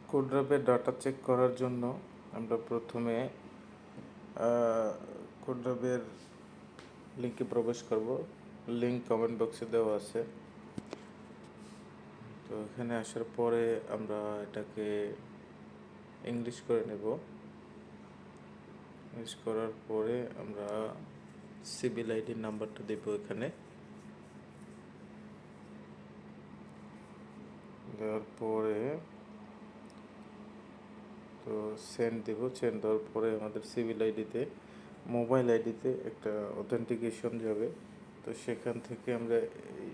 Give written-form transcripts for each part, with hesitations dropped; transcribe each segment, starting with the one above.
কোড্রাবের data check করার জন্য আমরা প্রথমে কোড্রাবের লিঙ্কে প্রবেশ করব। লিঙ্ক কমেন্ট বক্সে দেওয়া আছে। তো এখানে আসার পরে আমরা এটাকে ইংলিশ করে নেব। ইংলিশ করার পরে আমরা সিভিল আইডির নাম্বারটা দেব এখানে। দেওয়ার পরে তো সেন্ড দেব। সেন্ড দেওয়ার পরে আমাদের সিভিল আইডিতে, মোবাইল আইডিতে একটা অথেন্টিকেশন যাবে। তো সেখান থেকে আমরা এই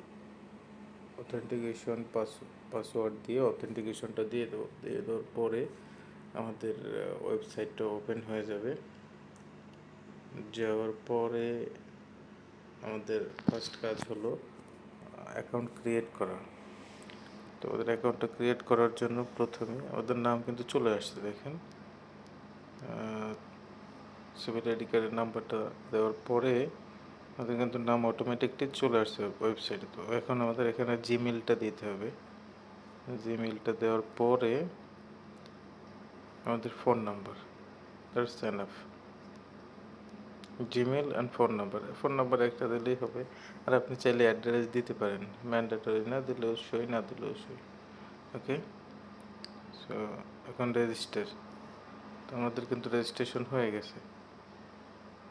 অথেন্টিকেশন পাসওয়ার্ড দিয়ে অথেন্টিকেশনটা দিয়ে দেবো। দিয়ে দেওয়ার পরে আমাদের ওয়েবসাইটটা ওপেন হয়ে যাবে। যাওয়ার পরে আমাদের ফার্স্ট কাজ হলো অ্যাকাউন্ট ক্রিয়েট করা। তো ওদের অ্যাকাউন্টটা ক্রিয়েট করার জন্য প্রথমে ওদের নাম কিন্তু চলে আসছে, দেখেন। সিভিল আইডি কার্ডের নাম্বারটা দেওয়ার পরে আমাদের কিন্তু নাম অটোমেটিকলি চলে আসছে ওয়েবসাইটে। তো এখন আমাদের এখানে জিমেলটা দিতে হবে। জিমেলটা দেওয়ার পরে আমাদের phone number, that's enough. Gmail and phone number একটা দিলেই হবে। আর আপনি চাইলে অ্যাড্রেস দিতে পারেন, ম্যান্ডেটরি না দিলেও সই, না দিলেও সই। ওকে, সো এখন রেজিস্টার। তো আমাদের কিন্তু রেজিস্ট্রেশন হয়ে গেছে।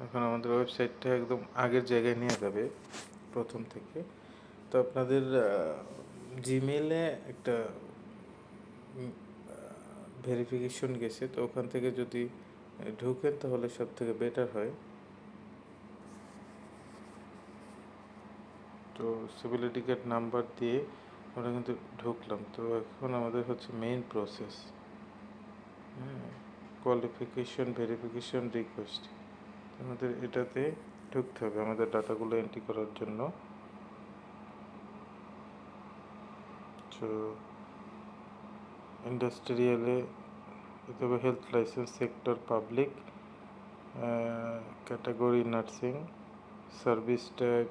এখন আমাদের ওয়েবসাইটটা একদম আগের জায়গায় নিয়ে যাবে প্রথম থেকে। তো আপনাদের জিমেলে একটা ভেরিফিকেশন গেছে, তো ওখান থেকে যদি ঢুকেন তাহলে সব থেকে বেটার হয়। তো সিভিলিটি কার্ড নাম্বার দিয়ে আমরা কিন্তু ঢুকলাম। তো এখন আমাদের হচ্ছে main process, qualification verification request. আমাদের এটাতে ঢুকতে হবে আমাদের ডাটাগুলো এন্ট্রি করার জন্য। তো ইন্ডাস্ট্রিয়ালে দিতে হবে health licence, sector public, category nursing, service type,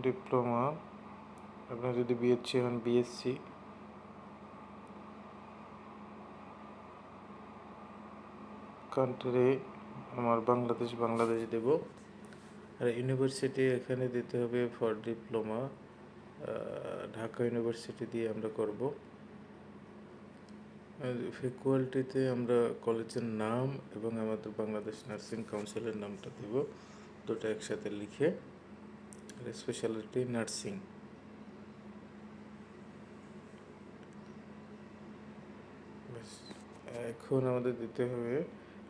diploma, আপনার যদি বিএসসি হন বিএসসি, কান্ট্রি আমার বাংলাদেশ দেব। আর ইউনিভার্সিটি এখানে দিতে হবে ফর ডিপ্লোমা, ঢাকা ইউনিভার্সিটি দিয়ে আমরা করব। ফ্যাকাল্টিতে আমরা কলেজের নাম এবং আমাদের বাংলাদেশ নার্সিং কাউন্সিলের নামটা দেব, দুটো একসাথে লিখে। আর স্পেশালিটি নার্সিং। এখন আমাদের দিতে হবে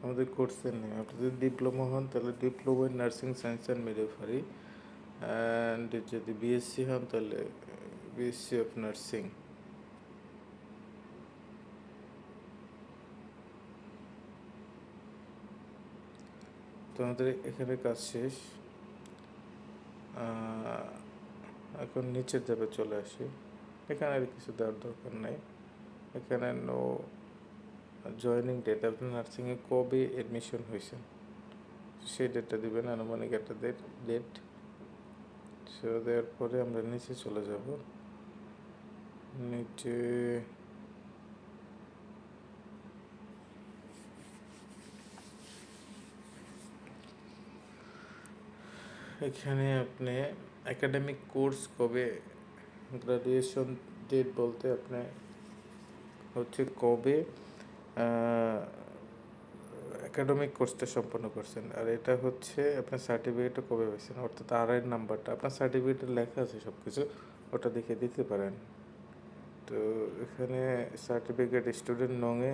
আমাদের কোর্সের নেম। আপনি যদি ডিপ্লোমা হন তাহলে diploma in nursing science and midwifery, and যদি বিএসসি হন তাহলে বিএসসি অফ নার্সিং। তো আমাদের এখানে কাজ শেষ। এখন নিচের ধাপে চলে আসি। এখানে আর কিছু দেওয়ার দরকার নাই। এখানে নো জয়নিং ডেট, আপনি নার্সিংয়ে কবে অ্যাডমিশন হয়েছেন সেই ডেটটা দেবেন, আনুমানিক একটা ডেট। সে দেওয়ার পরে আমরা নিচে চলে যাব। নিচে এখানে আপনি একাডেমিক কোর্স কবে, গ্রাজুয়েশন ডেট বলতে আপনি হচ্ছে কবে একাডেমিক কোর্সটা সম্পন্ন করছেন। আর এটা হচ্ছে আপনার সার্টিফিকেটটা কবে পেয়েছেন, অর্থাৎ আরআই নাম্বারটা আপনার সার্টিফিকেটে লেখা আছে সব কিছু, ওটা দেখে দিতে পারেন। তো এখানে সার্টিফিকেট স্টুডেন্ট নঙে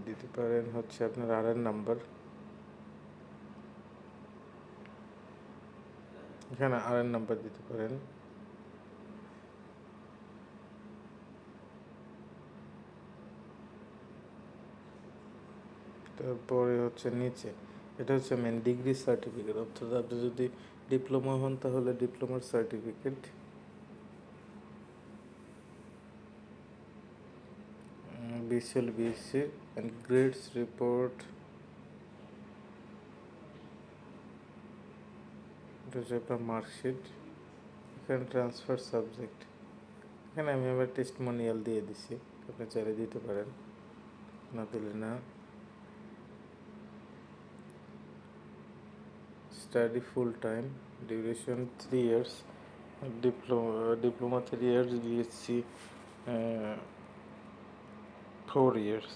দিতে পারেন হচ্ছে আপনার আরআই নাম্বার। এখানে আরআই নাম্বার দিতে পারেন। তারপরে হচ্ছে নিচে এটা হচ্ছে মেন ডিগ্রি সার্টিফিকেট, অর্থাৎ আপনি যদি ডিপ্লোমা হন তাহলে ডিপ্লোমার certificate, BCL BSc and grades report, এটা হচ্ছে আপনার মার্কশিট। এখানে ট্রান্সফার সাবজেক্ট, এখানে আমি আমার টেস্টিমোনিয়াল দিয়ে দিছি, আপনি চাইলে দিতে পারেন, না দিলে না। Study full time, duration 3 years, diploma 3 years, BSc 4 years।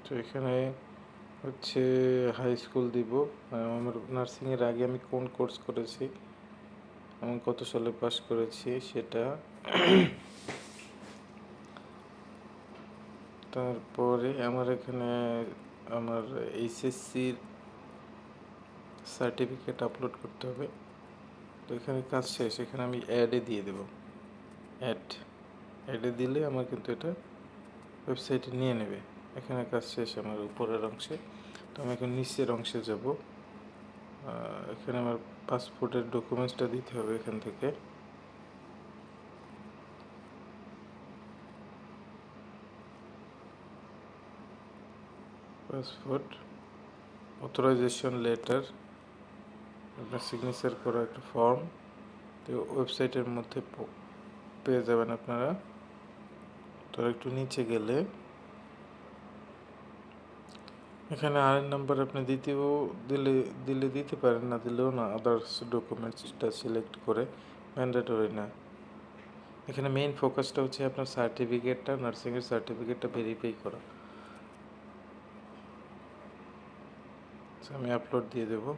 তো এখানে হচ্ছে হাই স্কুল দিব, আমার নার্সিংয়ের আগে আমি কোন কোর্স করেছি, আমি কত সালে পাস করেছি সেটা। তারপরে আমার এখানে আমার এইচএসসির সার্টিফিকেট আপলোড করতে হবে। তো এখানে কাজ শেষ, এখানে আমি অ্যাডে দিয়ে দেব। অ্যাডে দিলে আমার কিন্তু এটা ওয়েবসাইটে নিয়ে নেবে। এখানে কাজ শেষ আমার উপরের অংশে। তো আমি এখন নিচের অংশে যাব। এখানে আমার পাসপোর্টের ডকুমেন্টসটা দিতে হবে এখান থেকে। পাসপোর্ট, অথরাইজেশন লেটার, আপনার সিগনেচার করা একটা ফর্ম। তো ওয়েবসাইটের মধ্যে পেয়ে যাবেন আপনারা। তো একটু নিচে গেলে এখানে আরেক নাম্বার আপনি দ্বিতীয় দিলে দিতে পারেন, না দিলেও না, আদার্স ডকুমেন্টসটা সিলেক্ট করে, ম্যান্ডেটরি না। এখানে মেইন ফোকাসটা হচ্ছে আপনার সার্টিফিকেটটা, নার্সিংয়ের সার্টিফিকেটটা ভেরিফাই করা। আমি আপলোড দিয়ে দেবো।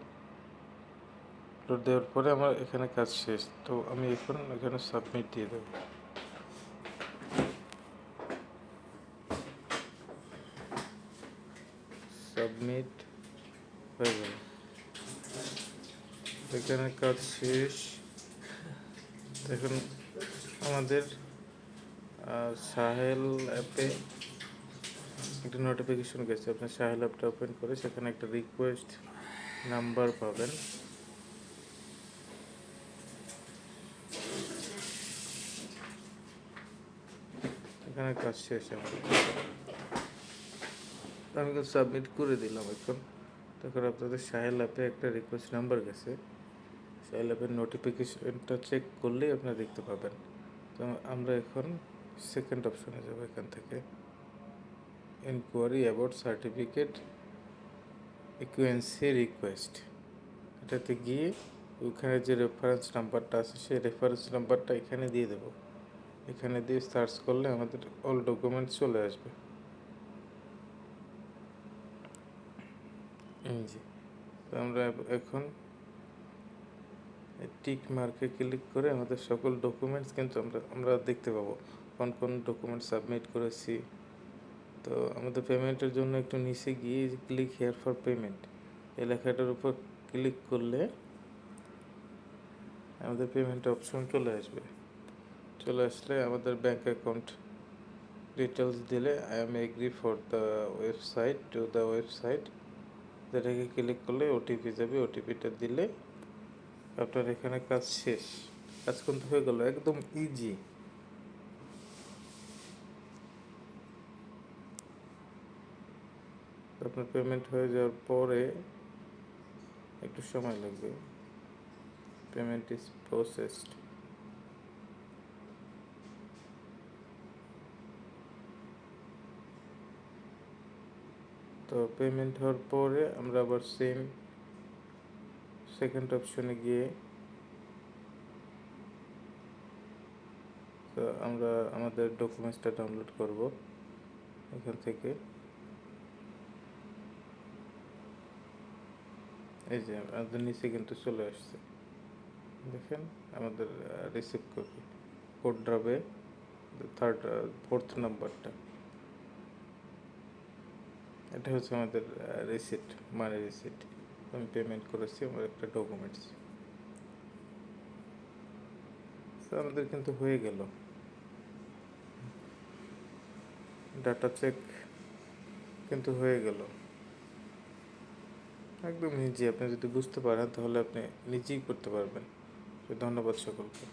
আপলোড দেওয়ার পরে আমার এখানে কাজ শেষ। তো আমি এখন এখানে সাবমিট দিয়ে দেবো। সাবমিট হয়ে গেল, এখানে কাজ শেষ। এখন আমাদের সাহেল অ্যাপে একটা নোটিফিকেশন গেছে, আপনি সাহেল অ্যাপটা ওপেন করে সেখানে একটা রিকোয়েস্ট নাম্বার পাবেন। এখানে কাজ শেষ আমাদের, আমি সাবমিট করে দিলাম এখন। তখন আপনাদের সাহেল অ্যাপে একটা রিকোয়েস্ট নাম্বার গেছে, সাহেল অ্যাপের নোটিফিকেশনটা চেক করলেই আপনারা দেখতে পাবেন। তো আমরা এখন সেকেন্ড অপশনে যাব, এখান থেকে ইনকোয়ারি অ্যাবাউট সার্টিফিকেট ইকুয়েন্সি রিকোয়েস্ট, এটাতে গিয়ে ওখানে যে রেফারেন্স নাম্বারটা আছে সেই রেফারেন্স নাম্বারটা এখানে দিয়ে দেব। এখানে দিয়ে সার্চ করলে আমাদের অল ডকুমেন্টস চলে আসবে। জি, তো আমরা এখন টিক মার্কে ক্লিক করে আমাদের সকল ডকুমেন্টস কিন্তু আমরা দেখতে পাবো, কোন কোন ডকুমেন্ট সাবমিট করেছি। তো আমাদের পেমেন্টের জন্য একটু নিচে গিয়ে ক্লিক হেয়ার ফর পেমেন্ট এই লেখাটার উপর ক্লিক করলে আমাদের পেমেন্ট অপশন চলে আসবে। চলে আসলে আমাদের ব্যাঙ্ক অ্যাকাউন্ট ডিটেলস দিলে I am agree for the website to the website, যেটাকে ক্লিক করলে ওটিপি যাবে, ওটিপিটা দিলে আপনার এখানে কাজ শেষ। কাজ কিন্তু হয়ে গেল, একদম ইজি। আপনার পেমেন্ট হয়ে যাওয়ার পরে একটু সময় লাগবে, পেমেন্ট ইজ প্রসেসড। তো পেমেন্ট হওয়ার পরে আমরা আবার সেম সেকেন্ড অপশনে গিয়ে তো আমরা আমাদের ডকুমেন্টসটা ডাউনলোড করব এখান থেকে। এই যে আমাদের নিচে কিন্তু চলে আসছে, দেখেন আমাদের রিসিভ কপি, কোড ড্রবে ফোর্থ নাম্বারটা, এটা হচ্ছে আমাদের রিসিট, মানি রিসিট। আমি পেমেন্ট করেছি আমার একটা ডকুমেন্টস। তো আমাদের কিন্তু হয়ে গেল, ডাটা চেক কিন্তু হয়ে গেল। একদম ইজি, আপনি যদি বুঝতে পারেন তাহলে আপনি নিজেই করতে পারবেন। ধন্যবাদ সকলকে।